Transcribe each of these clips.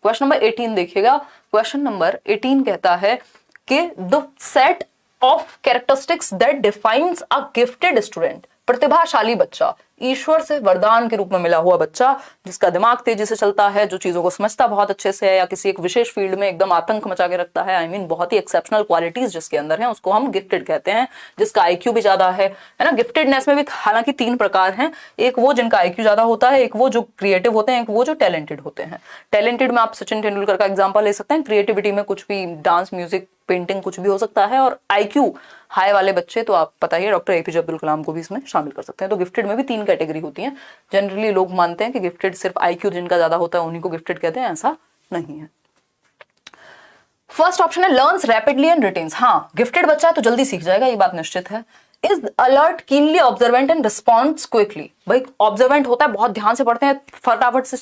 Question number 18 देखिएगा। Question number 18 कहता है कि the set of characteristics that defines a gifted student, प्रतिभाशाली बच्चा, ईश्वर से वरदान के रूप में मिला हुआ बच्चा, जिसका दिमाग तेजी से चलता है, जो चीजों को समझता बहुत अच्छे से है, या किसी एक विशेष फील्ड में एकदम आतंक मचा के रखता है, बहुत ही एक्सेप्शनल क्वालिटीज जिसके अंदर है, उसको हम गिफ्टेड कहते हैं। जिसका आईक्यू भी ज्यादा है ना। गिफ्टेडनेस में भी हालांकि 3 प्रकार हैं, एक वो जिनका आईक्यू ज्यादा होता है, एक वो जो क्रिएटिव होते हैं, एक वो जो टैलेंटेड होते हैं। टैलेंटेड में आप सचिन तेंदुलकर का एग्जाम्पल ले सकते हैं, क्रिएटिविटी में कुछ भी, डांस, म्यूजिक, पेंटिंग, कुछ भी हो सकता है। और आईक्यू हाई वाले बच्चे तो आप पता ही, डॉक्टर एपीजे अब्दुल कलाम को भी इसमें शामिल कर सकते हैं। तो गिफ्टेड में भी 3 कैटेगरी होती है। जनरली लोग मानते हैं कि गिफ्टेड सिर्फ आईक्यू जिनका ज्यादा होता है उन्हीं को गिफ्टेड कहते हैं, ऐसा नहीं है। फर्स्ट ऑप्शन है लर्न्स रैपिडली एंड रिटेन्स। हाँ, गिफ्टेड बच्चा तो जल्दी सीख जाएगा, ये बात निश्चित है। Is alert, keenly observant and responds quickly. भाई ऑब्जर्वेंट होता है, बहुत ध्यान से पढ़ते हैं, फटाफट से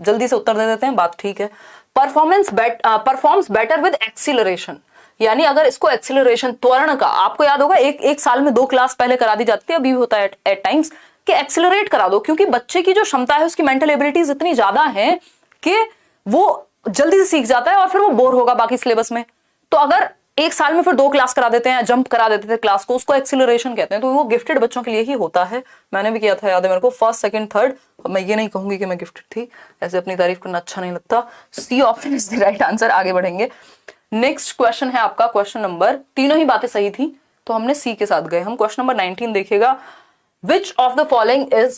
जल्दी से उत्तर दे देते हैं, बात ठीक है। परफॉर्म्स बेटर विद एक्सीलरेशन, यानी अगर इसको एक्सीलरेशन, त्वरण का, आपको याद होगा एक साल में 2 क्लास पहले करा दी जाती है, अभी भी होता है एट टाइम्स, कि एक्सीलरेट करा दो, क्योंकि बच्चे की जो क्षमता है, उसकी मेंटल एबिलिटीज इतनी ज्यादा है कि वो जल्दी से सीख जाता है और फिर वो बोर होगा बाकी सिलेबस में। तो अगर 1 साल में फिर 2 क्लास करा देते हैं, जंप करा देते थे क्लास को, उसको एक्सीलरेशन कहते हैं। तो वो गिफ्टेड बच्चों के लिए ही होता है। मैंने भी किया था, याद है मेरे को, फर्स्ट, सेकंड, थर्ड। मैं ये नहीं कहूंगी कि मैं गिफ्टेड थी, ऐसे अपनी तारीफ करना अच्छा नहीं लगता। C option is the right answer. आगे बढ़ेंगे। नेक्स्ट क्वेश्चन है आपका क्वेश्चन नंबर, तीनों ही बातें सही थी तो हमने सी के साथ गए हम। क्वेश्चन नंबर 19 देखिएगा। Which of the following is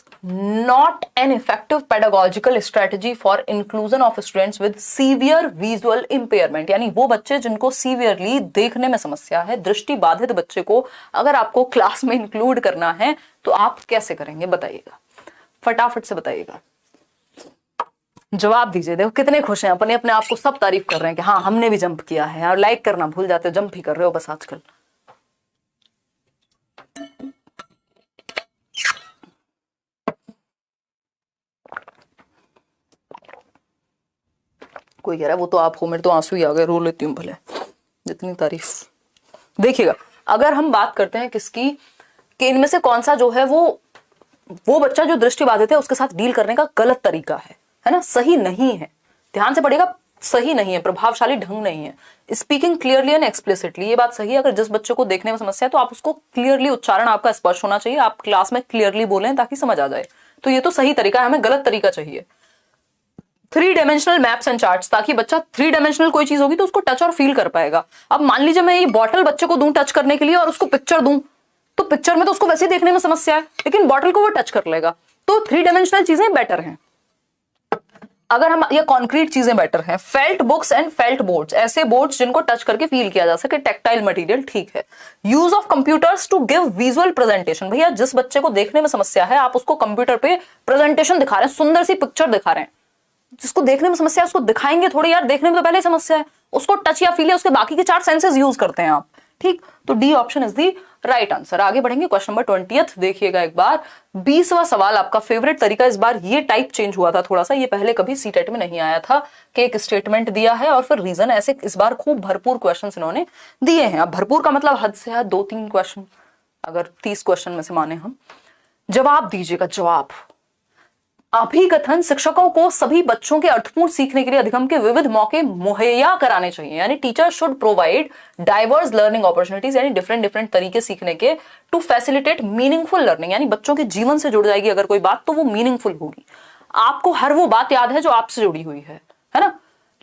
not an effective pedagogical strategy for inclusion of students with severe visual impairment? यानी वो बच्चे जिनको सीवियरली देखने में समस्या है, दृष्टि बाधित बच्चे को अगर आपको क्लास में इंक्लूड करना है तो आप कैसे करेंगे, बताइएगा, फटाफट से बताइएगा, जवाब दीजिए। देखो कितने खुश हैं, अपने अपने आप को सब तारीफ कर रहे हैं कि हाँ हमने भी जंप किया है। और लाइक करना भूल जाते हो, जंप ही कर रहे हो बस आजकल। कोई कह रहा है वो तो आप हो, मेरे तो आंसू ही आ गए, रो लेती हूँ भले, जितनी तारीफ। देखिएगा, अगर हम बात करते हैं किसकी, कि इनमें से कौन सा जो है वो बच्चा जो दृष्टिबाधित है उसके साथ डील करने का गलत तरीका है ना, सही नहीं है। ध्यान से पढ़िएगा, सही नहीं है, प्रभावशाली ढंग नहीं है। स्पीकिंग क्लियरली एंड एक्सप्लिसिटली, ये बात सही है। अगर जिस बच्चे को देखने में समस्या है तो आप उसको क्लियरली, उच्चारण आपका स्पष्ट होना चाहिए, आप क्लास में क्लियरली बोलें ताकि समझ आ जाए। तो ये तो सही तरीका है, हमें गलत तरीका चाहिए। 3 डायमेंशनल मैप्स एंड चार्ट्स, ताकि बच्चा 3 डायमेंशनल कोई चीज होगी तो उसको टच और फील कर पाएगा। अब मान लीजिए मैं ये बॉटल बच्चे को दूं टच करने के लिए और उसको पिक्चर दूं, तो पिक्चर में तो उसको वैसे ही देखने में समस्या है, लेकिन बॉटल को वो टच कर लेगा। तो 3 डायमेंशनल चीजें बेटर हैं। अगर हम ये कॉन्क्रीट चीजें बेटर हैं। Felt books and felt boards, ऐसे बोर्ड्स जिनको टच करके फील किया जा सके, टेक्टाइल मटेरियल, ठीक है। Use of computers to give visual presentation, भैया जिस बच्चे को देखने में समस्या है आप उसको कंप्यूटर पे प्रेजेंटेशन दिखा रहे हैं, सुंदर सी पिक्चर दिखा रहे हैं। जिसको देखने में समस्या है उसको दिखाएंगे थोड़ी, यार देखने में तो पहले समस्या है, उसको टच या फील है, उसके बाकी के 4 सेंसेस यूज करते हैं आप, ठीक। तो D option is the right answer. आगे बढ़ेंगे, क्वेश्चन नंबर 20 देखिएगा एक बार। 20वां सवाल आपका फेवरेट तरीका, इस बार ये टाइप चेंज हुआ था थोड़ा सा, ये पहले कभी सीटेट में नहीं आया था कि एक स्टेटमेंट दिया है और फिर रीजन, ऐसे इस बार खूब भरपूर क्वेश्चन इन्होंने दिए हैं। अब भरपूर का मतलब हद से हद 2-3 क्वेश्चन, अगर 30 क्वेश्चन में से माने हम। जवाब दीजिएगा, जवाब। अभिकथन, शिक्षकों को सभी बच्चों के अर्थपूर्ण सीखने के लिए अधिगम के विविध मौके मुहैया कराने चाहिए, यानी teacher should provide diverse learning opportunities, यानी डिफरेंट तरीके सीखने के, टू फैसिलिटेट मीनिंगफुल लर्निंग, यानी बच्चों के जीवन से जुड़ जाएगी अगर कोई बात तो वो मीनिंगफुल होगी। आपको हर वो बात याद है जो आपसे जुड़ी हुई है ना,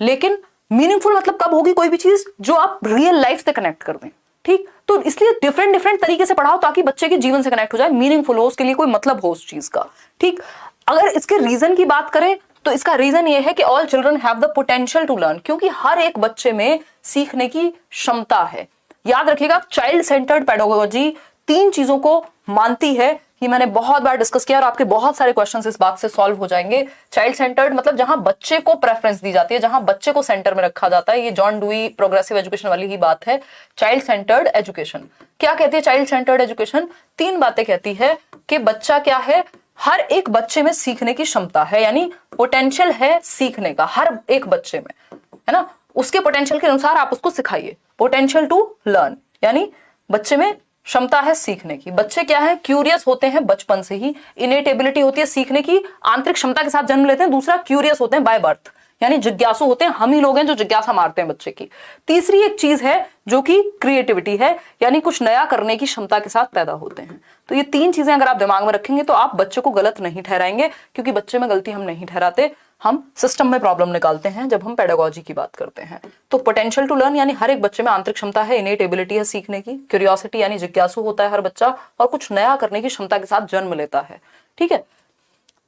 लेकिन मीनिंगफुल मतलब कब होगी कोई भी चीज, जो आप रियल लाइफ से कनेक्ट कर दें, ठीक। तो इसलिए डिफरेंट तरीके से पढ़ाओ ताकि बच्चे के जीवन से कनेक्ट हो जाए, मीनिंगफुल हो, उसके लिए कोई मतलब हो उस चीज का, ठीक। अगर इसके रीजन की बात करें तो इसका रीजन ये है कि all children have the potential to learn, क्योंकि हर एक बच्चे में सीखने की क्षमता है। याद रखिएगा, चाइल्ड सेंटर्ड पेडागोजी 3 चीजों को मानती है, ये मैंने बहुत बार डिस्कस किया और आपके बहुत सारे क्वेश्चंस इस बात से सॉल्व हो जाएंगे। चाइल्ड सेंटर्ड मतलब जहां बच्चे को प्रेफरेंस दी जाती है, जहां बच्चे को सेंटर में रखा जाता है। ये जॉन डुई प्रोग्रेसिव एजुकेशन वाली ही बात है। चाइल्ड सेंटर्ड एजुकेशन क्या कहती है? चाइल्ड सेंटर्ड एजुकेशन 3 बातें कहती है कि बच्चा क्या है, हर एक बच्चे में सीखने की क्षमता है, यानी पोटेंशियल है सीखने का हर एक बच्चे में, है ना। उसके पोटेंशियल के अनुसार आप उसको सिखाइए। पोटेंशियल टू लर्न, यानी बच्चे में क्षमता है सीखने की। बच्चे क्या है, क्यूरियस होते हैं बचपन से ही, इनेट एबिलिटी होती है सीखने की, आंतरिक क्षमता के साथ जन्म लेते हैं। दूसरा, क्यूरियस होते हैं बाय बर्थ, यानी जिज्ञासु होते हैं हम ही लोग हैं जो जिज्ञासा मारते हैं बच्चे की। तीसरी एक चीज है जो कि क्रिएटिविटी है, यानी कुछ नया करने की क्षमता के साथ पैदा होते हैं। तो ये तीन चीजें अगर आप दिमाग में रखेंगे तो आप बच्चे को गलत नहीं ठहराएंगे, क्योंकि बच्चे में गलती हम नहीं ठहराते, हम सिस्टम में प्रॉब्लम निकालते हैं जब हम पेडागोजी की बात करते हैं। तो पोटेंशियल टू लर्न यानी हर एक बच्चे में आंतरिक क्षमता है, इनेट एबिलिटी है सीखने की, क्यूरियोसिटी यानी जिज्ञासु होता है हर बच्चा, और कुछ नया करने की क्षमता के साथ जन्म लेता है। ठीक है,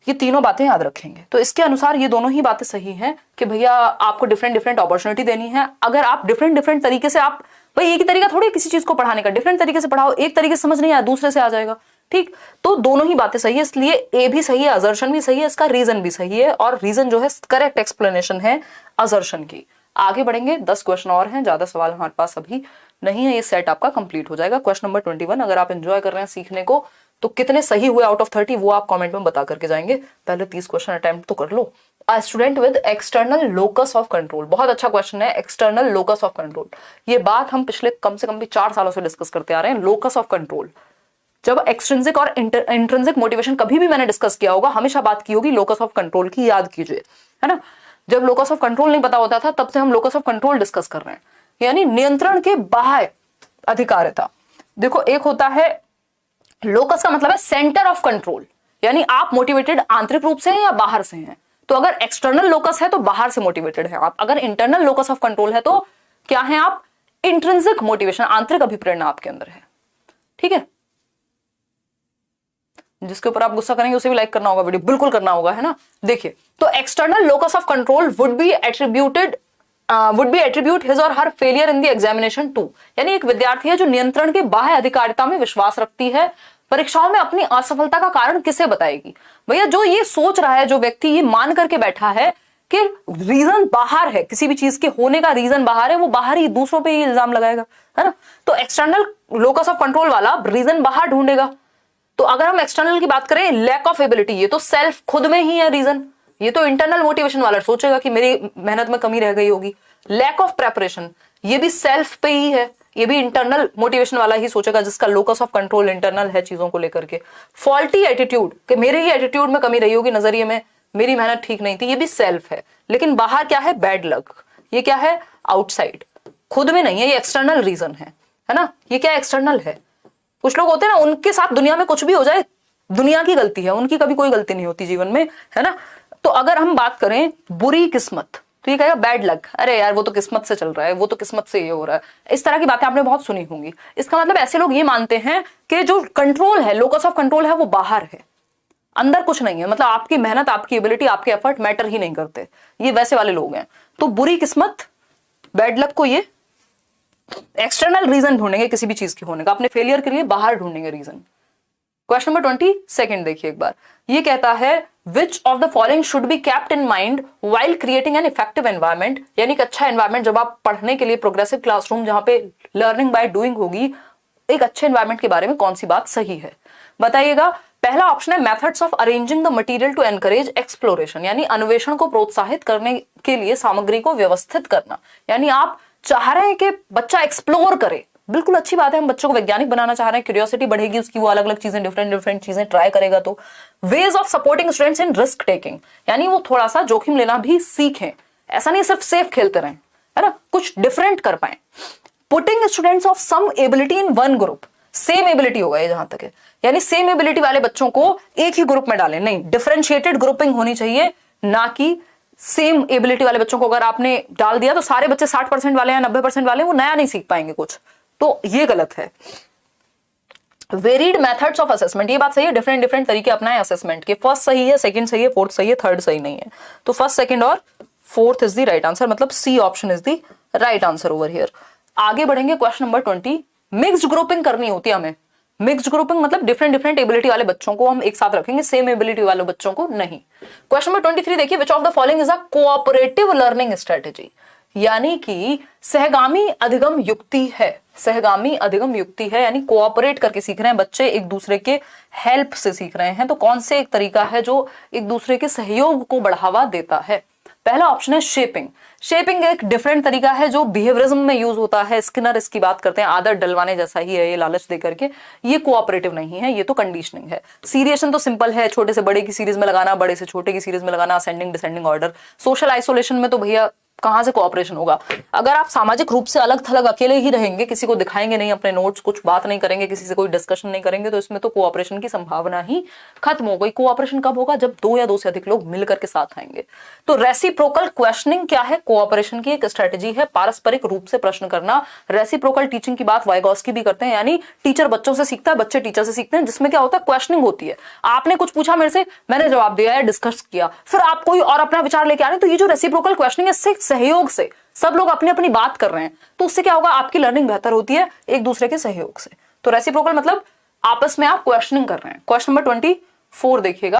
ये तीनों बातें याद रखेंगे। तो इसके अनुसार ये दोनों ही बातें सही हैं कि भैया आपको डिफरेंट डिफरेंट अपॉर्चुनिटी देनी है। अगर आप डिफरेंट डिफरेंट तरीके से, आप भाई एक ही तरीका थोड़ी किसी चीज को पढ़ाने का, डिफरेंट तरीके से पढ़ाओ, एक तरीके से समझ नहीं आया दूसरे से आ जाएगा। ठीक, तो दोनों ही बातें सही है, इसलिए ए भी सही है, असर्शन भी सही है, इसका रीजन भी सही है, और रीजन जो है करेक्ट एक्सप्लेनेशन है असर्शन की। आगे बढ़ेंगे, 10 क्वेश्चन और हैं, ज्यादा सवाल हमारे पास अभी नहीं है, ये सेट आपका कंप्लीट हो जाएगा। क्वेश्चन नंबर 21, अगर आप एंजॉय कर रहे हैं सीखने को तो कितने सही हुए आउट ऑफ 30 वो आप कमेंट में बता करके जाएंगे। पहले 30 क्वेश्चन अटेम्प्ट तो कर लो। A student with external locus of control, बहुत अच्छा क्वेश्चन है, एक्सटर्नल लोकस ऑफ कंट्रोल। ये बात हम पिछले कम से कम भी 4 सालों से डिस्कस करते आ रहे हैं, लोकस ऑफ कंट्रोल। जब एक्सट्रिंसिक और इंट्रिंसिक मोटिवेशन कभी भी मैंने डिस्कस किया होगा, हमेशा बात की होगी लोकस ऑफ कंट्रोल की, याद कीजिए, है ना। जब लोकस ऑफ कंट्रोल नहीं पता होता था तब से हम लोकस ऑफ कंट्रोल डिस्कस कर रहे हैं, यानी नियंत्रण के बाहर अधिकारिता। देखो, एक होता है लोकस का मतलब है सेंटर ऑफ कंट्रोल, यानी आप मोटिवेटेड आंतरिक रूप से हैं या बाहर से हैं। तो अगर एक्सटर्नल लोकस है तो बाहर से मोटिवेटेड है आप, अगर इंटरनल लोकस ऑफ कंट्रोल है तो क्या है आप, इंट्रिंसिक मोटिवेशन, आंतरिक अभिप्रेरणा आपके अंदर है। ठीक है, जिसके ऊपर आप गुस्सा करेंगे उसे भी लाइक करना होगा, वीडियो बिल्कुल करना होगा, है ना। देखिए, तो external locus of control would be attribute his और her failure in the examination to, यानी एक विद्यार्थी है जो नियंत्रण के बाह्य अधिकारिता में विश्वास रखती है, परीक्षाओं में अपनी असफलता का कारण किसे बताएगी। भैया जो ये सोच रहा है, जो व्यक्ति ये मान करके बैठा है कि रीजन बाहर है, किसी भी चीज के होने का रीजन बाहर है, वो बाहर ही दूसरों पे ही इल्जाम लगाएगा, है ना। तो एक्सटर्नल लोकस ऑफ कंट्रोल वाला रीजन बाहर ढूंढेगा। तो अगर हम एक्सटर्नल की बात करें, लैक ऑफ एबिलिटी, ये तो सेल्फ खुद में ही है रीजन। ये तो इंटरनल मोटिवेशन वाला सोचेगा कि मेरी मेहनत में कमी रह गई होगी। लैक ऑफ प्रेपरेशन, ये भी सेल्फ पे ही है, ये भी इंटरनल मोटिवेशन वाला ही सोचेगा, जिसका लोकस ऑफ कंट्रोल इंटरनल है चीजों को लेकर के। फॉल्टी एटीट्यूड, कि मेरे ही एटीट्यूड में कमी रही होगी, नजरिए में मेरी मेहनत ठीक नहीं थी, ये भी सेल्फ है। लेकिन बाहर क्या है, बैड लक, ये क्या है, आउटसाइड, खुद में नहीं है, ये एक्सटर्नल रीजन है ना। ये क्या एक्सटर्नल है। कुछ लोग होते हैं ना, उनके साथ दुनिया में कुछ भी हो जाए, दुनिया की गलती है, उनकी कभी कोई गलती नहीं होती जीवन में, है ना। तो अगर हम बात करें बुरी किस्मत, तो ये कहेगा बैड लक, अरे यार वो तो किस्मत से चल रहा है, वो तो किस्मत से ये हो रहा है। इस तरह की बातें आपने बहुत सुनी होंगी। इसका मतलब ऐसे लोग ये मानते हैं कि जो कंट्रोल है, लोकस ऑफ कंट्रोल है, वो बाहर है, अंदर कुछ नहीं है, मतलब आपकी मेहनत, आपकी एबिलिटी, आपके एफर्ट मैटर ही नहीं करते। ये वैसे वाले लोग हैं। तो बुरी किस्मत, बैड लक को ये एक्सटर्नल रीजन ढूंढेंगे किसी भी चीज के होने का, अपने फेलियर के लिए बाहर ढूंढेंगे रीजन। क्वेश्चन नंबर 22 देखिए एक बार, ये कहता है which of the following should be kept in mind while creating an effective environment, यानी कि अच्छा एनवायरमेंट, जब आप पढ़ने के लिए प्रोग्रेसिव क्लासरूम जहां पे लर्निंग बाय डूइंग होगी, एक अच्छे एनवायरमेंट के बारे में कौन सी बात सही है, बताइएगा। पहला ऑप्शन है methods of arranging the material to encourage exploration, यानी अन्वेषण को प्रोत्साहित करने के लिए सामग्री को व्यवस्थित करना, यानी आप चाह रहे हैं कि बच्चा एक्सप्लोर करे, बिल्कुल अच्छी बात है, हम बच्चों को वैज्ञानिक बनाना चाह रहे हैं, क्यूरियोसिटी बढ़ेगी उसकी, वो अलग अलग चीजें, डिफरेंट चीजें ट्राई करेगा। तो ways of supporting students in risk taking, यानी वो थोड़ा सा जोखिम लेना भी सीखें, ऐसा नहीं सिर्फ सेफ खेलते रहें, है ना, कुछ डिफरेंट कर पाए। Putting students of some ability in one group, same ability होगा ये जहां तक है, यानी सेम एबिलिटी वाले बच्चों को एक ही ग्रुप में डालें, नहीं, डिफरेंशिएटेड ग्रुपिंग होनी चाहिए, ना कि सेम एबिलिटी वाले बच्चों को अगर आपने डाल दिया तो सारे बच्चे 60% वाले हैं, 90% वाले हैं, वो नया नहीं सीख पाएंगे कुछ, तो ये गलत है। वेरिड मेथड्स ऑफ असेसमेंट, ये बात सही है, डिफरेंट तरीके अपनाएं असेसमेंट के। फर्स्ट सही है, सेकंड सही है, फोर्थ सही है, थर्ड सही नहीं है। तो फर्स्ट, सेकंड और fourth is the right answer, मतलब C option is the right answer over here. आगे बढ़ेंगे, क्वेश्चन नंबर 20, मिक्स्ड ग्रुपिंग करनी होती है हमें। मिक्स्ड ग्रुपिंग मतलब डिफरेंट एबिलिटी वाले बच्चों को हम एक साथ रखेंगे, सेम एबिलिटी वाले बच्चों को नहीं। क्वेश्चन नंबर 23 देखिए, which of the following is a cooperative learning strategy, यानी कि सहगामी अधिगम युक्ति है। सहगामी अधिगम युक्ति है, यानी कोऑपरेट करके सीख रहे हैं बच्चे, एक दूसरे के हेल्प से सीख रहे हैं। तो कौन से एक तरीका है जो एक दूसरे के सहयोग को बढ़ावा देता है, पहला ऑप्शन है शेपिंग। शेपिंग एक डिफरेंट तरीका है जो बिहेवियरिज्म में यूज होता है। स्किनर इसकी बात करते हैं, आदत डलवाने जैसा ही है ये, लालच दे करके। ये कोऑपरेटिव नहीं है, ये तो कंडीशनिंग है। सीरिएशन तो सिंपल है, छोटे से बड़े की सीरीज में लगाना, बड़े से छोटे की सीरीज में लगाना, ascending descending order. Social isolation में तो भैया कहां से कोऑपरेशन होगा। अगर आप सामाजिक रूप से अलग थलग अकेले ही रहेंगे, किसी को दिखाएंगे नहीं अपने नोट्स, कुछ बात नहीं करेंगे, किसी से कोई डिस्कशन नहीं करेंगे, तो इसमें तो कोऑपरेशन की संभावना ही खत्म हो गई। कोऑपरेशन कब होगा? जब दो या दो से अधिक लोग मिलकर के साथ आएंगे। तो रेसिप्रोकल क्वेश्चनिंग क्या है? कोऑपरेशन की एक स्ट्रेटेजी है, पारस्परिक रूप से प्रश्न करना। रेसिप्रोकल टीचिंग की बात वाइगॉस्की भी करते हैं, यानी टीचर बच्चों से सीखता है, बच्चे टीचर से सीखते हैं, जिसमें क्या होता है? क्वेश्चनिंग होती है। आपने कुछ पूछा मेरे से, मैंने जवाब दिया है, डिस्कस किया, फिर आप कोई और अपना विचार लेके आ रहे हैं। तो ये जो रेसिप्रोकल क्वेश्चनिंग है, इससे सहयोग से सब लोग अपनी अपनी बात कर रहे हैं, तो उससे क्या होगा? आपकी लर्निंग बेहतर होती है एक दूसरे के सहयोग से। तो रेसिप्रोकल मतलब आपस में आप क्वेश्चनिंग कर रहे हैं। क्वेश्चन नंबर 24 देखिएगा।